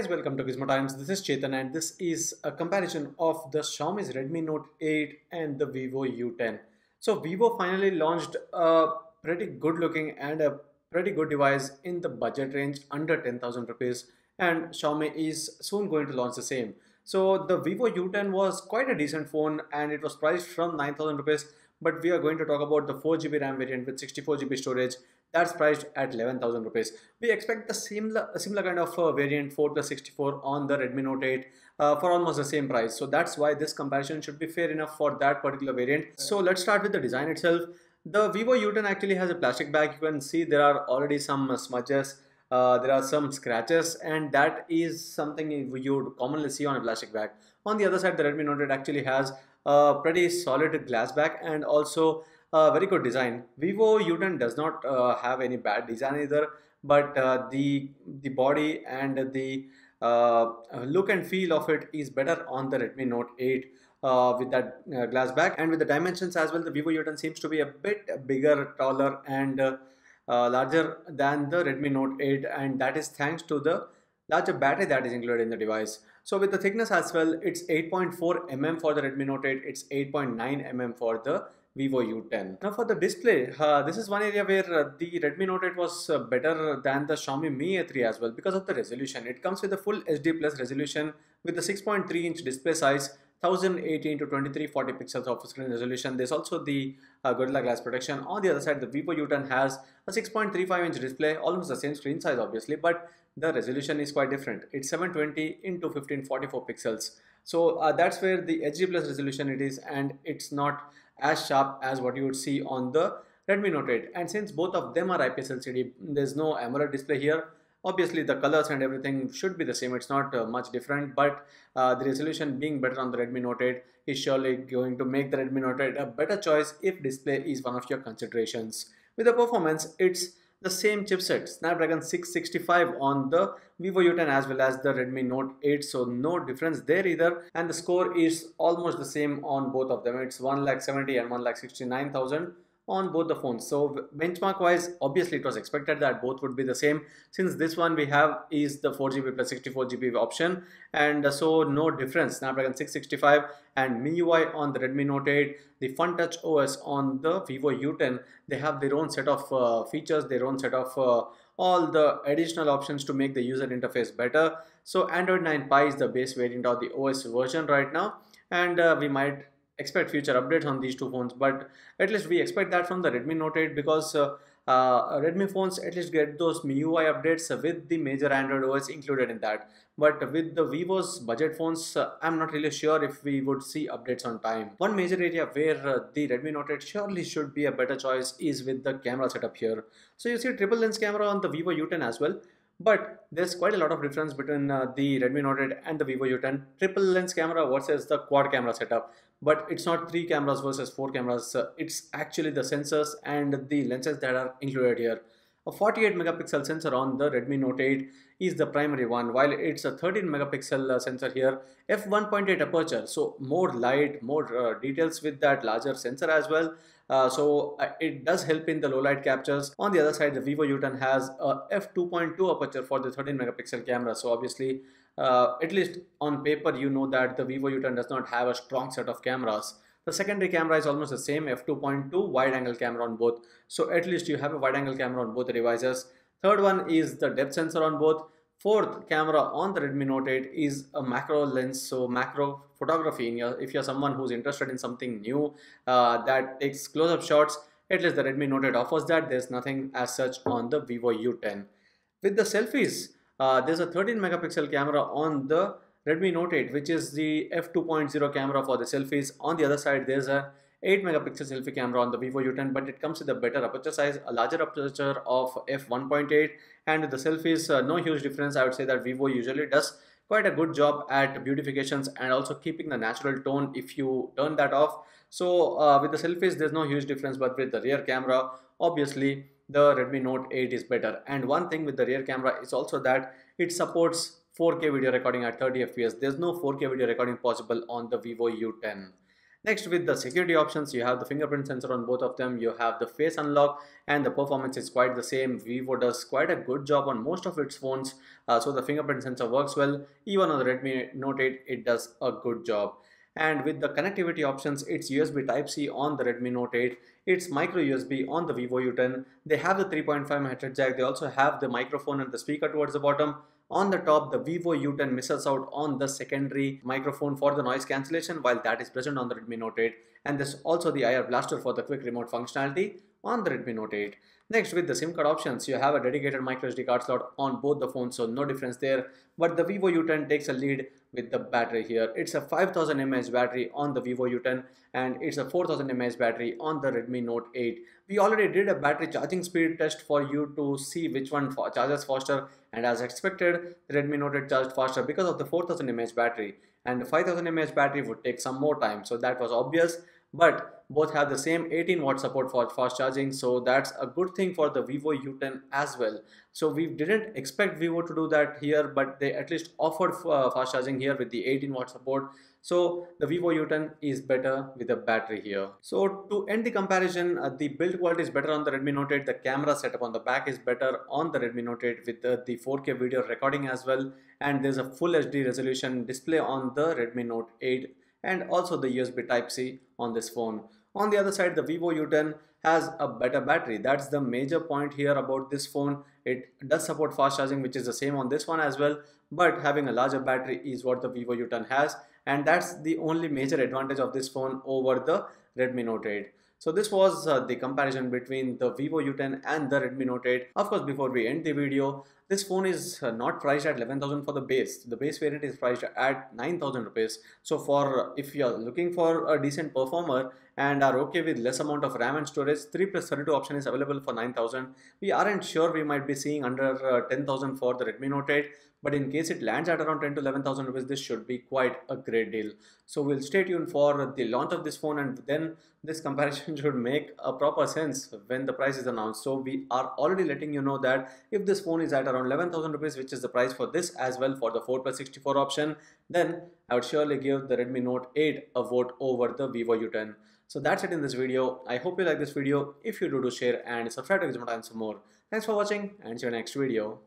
guys, welcome to Gizmo Times. This is Chetan and this is a comparison of the Xiaomi's Redmi Note 8 and the Vivo U10. So Vivo finally launched a pretty good looking and a pretty good device in the budget range under 10,000 rupees, and Xiaomi is soon going to launch the same. So the Vivo U10 was quite a decent phone and it was priced from 9,000 rupees, but we are going to talk about the 4GB RAM variant with 64GB storage that's priced at 11,000 rupees. We expect the similar kind of variant 4 plus 64 on the Redmi Note 8 for almost the same price. So that's why this comparison should be fair enough for that particular variant. So let's start with the design itself. The Vivo U10 actually has a plastic bag. You can see there are already some smudges. There are some scratches, and that is something you would commonly see on a plastic bag. On the other side, the Redmi Note 8 actually has a pretty solid glass back and also very good design. Vivo U10 does not have any bad design either, but the body and the look and feel of it is better on the Redmi Note 8 with that glass back, and with the dimensions as well. The Vivo U10 seems to be a bit bigger, taller, and larger than the Redmi Note 8, and that is thanks to the larger battery that is included in the device. So with the thickness as well, it's 8.4 mm for the Redmi Note 8, it's 8.9 mm for the Vivo U10. Now for the display, this is one area where the Redmi Note 8 was better than the Xiaomi Mi A3 as well because of the resolution. It comes with a full HD plus resolution with a 6.3-inch display size, 1080 into 2340 pixels of screen resolution. There's also the Gorilla Glass protection. On the other side, the Vivo U10 has a 6.35-inch display, almost the same screen size obviously, but the resolution is quite different. It's 720 into 1544 pixels. So that's where the HD plus resolution it is, and it's not as sharp as what you would see on the Redmi Note 8. And since both of them are IPS LCD, there's no AMOLED display here. Obviously the colors and everything should be the same, it's not much different, but the resolution being better on the Redmi Note 8 is surely going to make the Redmi Note 8 a better choice if display is one of your considerations. With the performance, it's the same chipset, Snapdragon 665 on the Vivo U10 as well as the Redmi Note 8, so no difference there either, and the score is almost the same on both of them. It's 1,70,000 and 1,69,000 on both the phones. So benchmark wise, obviously it was expected that both would be the same, since this one we have is the 4GB plus 64GB option, and so no difference. Snapdragon 665 and MIUI on the Redmi Note 8, the Fun Touch OS on the Vivo U10, they have their own set of features, their own set of all the additional options to make the user interface better. So Android 9 Pie is the base variant of the OS version right now, and we might expect future updates on these two phones, but at least we expect that from the Redmi Note 8 because Redmi phones at least get those MIUI updates with the major Android OS included in that. But with the Vivo's budget phones, I'm not really sure if we would see updates on time. One major area where the Redmi Note 8 surely should be a better choice is with the camera setup here. So you see triple lens camera on the Vivo U10 as well, but there's quite a lot of difference between the Redmi Note 8 and the Vivo U10. Triple lens camera versus the quad camera setup, but it's not 3 cameras versus 4 cameras. It's actually the sensors and the lenses that are included here. A 48 megapixel sensor on the Redmi Note 8 is the primary one, while it's a 13 megapixel sensor here, f1.8 aperture, so more light, more details with that larger sensor as well. So it does help in the low light captures. On the other side, the Vivo U10 has a f2.2 aperture for the 13 megapixel camera. So obviously, at least on paper, you know that the Vivo U10 does not have a strong set of cameras. The secondary camera is almost the same, f2.2 wide angle camera on both. So at least you have a wide angle camera on both the devices. Third one is the depth sensor on both. Fourth camera on the Redmi Note 8 is a macro lens, so macro photography. If you're someone who's interested in something new that takes close-up shots, at least the Redmi Note 8 offers that. There's nothing as such on the Vivo U10. With the selfies, there's a 13 megapixel camera on the Redmi Note 8, which is the f2.0 camera for the selfies. On the other side, there's a 8 megapixel selfie camera on the Vivo U10, but it comes with a better aperture size, a larger aperture of f1.8, and with the selfies, no huge difference. I would say that Vivo usually does quite a good job at beautifications and also keeping the natural tone if you turn that off. So with the selfies, there's no huge difference, but with the rear camera, obviously the Redmi Note 8 is better. And one thing with the rear camera is also that it supports 4K video recording at 30 fps. There's no 4K video recording possible on the Vivo U10. Next, with the security options, you have the fingerprint sensor on both of them, you have the face unlock, and the performance is quite the same. Vivo does quite a good job on most of its phones, so the fingerprint sensor works well. Even on the Redmi Note 8, it does a good job. And with the connectivity options, it's USB Type-C on the Redmi Note 8, it's micro USB on the Vivo U10. They have the 3.5 mm jack, they also have the microphone and the speaker towards the bottom. On the top, the Vivo U10 misses out on the secondary microphone for the noise cancellation, while that is present on the Redmi Note 8. And there's also the IR blaster for the quick remote functionality on the Redmi Note 8. Next, with the SIM card options, you have a dedicated microSD card slot on both the phones, so no difference there. But the Vivo U10 takes a lead with the battery here. It's a 5000 mAh battery on the Vivo U10 and it's a 4000 mAh battery on the Redmi Note 8. We already did a battery charging speed test for you to see which one charges faster, and as expected, the Redmi Note 8 charged faster because of the 4000 mAh battery, and the 5000 mAh battery would take some more time, so that was obvious. But both have the same 18 watt support for fast charging, so that's a good thing for the Vivo U10 as well. So we didn't expect Vivo to do that here, but they at least offered fast charging here with the 18 watt support. So the Vivo U10 is better with the battery here. So to end the comparison, the build quality is better on the Redmi Note 8. The camera setup on the back is better on the Redmi Note 8 with the 4K video recording as well. And there's a full HD resolution display on the Redmi Note 8 and also the USB Type-C on this phone. On the other side, the Vivo U10 has a better battery. That's the major point here about this phone. It does support fast charging, which is the same on this one as well, but having a larger battery is what the Vivo U10 has, and that's the only major advantage of this phone over the Redmi Note 8. So this was the comparison between the Vivo U10 and the Redmi Note 8. Of course, before we end the video, this phone is not priced at 11,000 for the base. The base variant is priced at 9,000 rupees. So for if you are looking for a decent performer and are okay with less amount of RAM and storage, 3 plus 32 option is available for 9,000. We aren't sure, we might be seeing under 10,000 for the Redmi Note 8. But in case it lands at around 10 to 11,000 rupees, this should be quite a great deal. So we'll stay tuned for the launch of this phone, and then this comparison should make a proper sense when the price is announced. So we are already letting you know that if this phone is at around 11,000 rupees, which is the price for this as well for the 4 plus 64 option, then I would surely give the Redmi Note 8 a vote over the Vivo U10. So that's it in this video. I hope you like this video. If you do, share and subscribe to Gizmo for more. Thanks for watching and see you next video.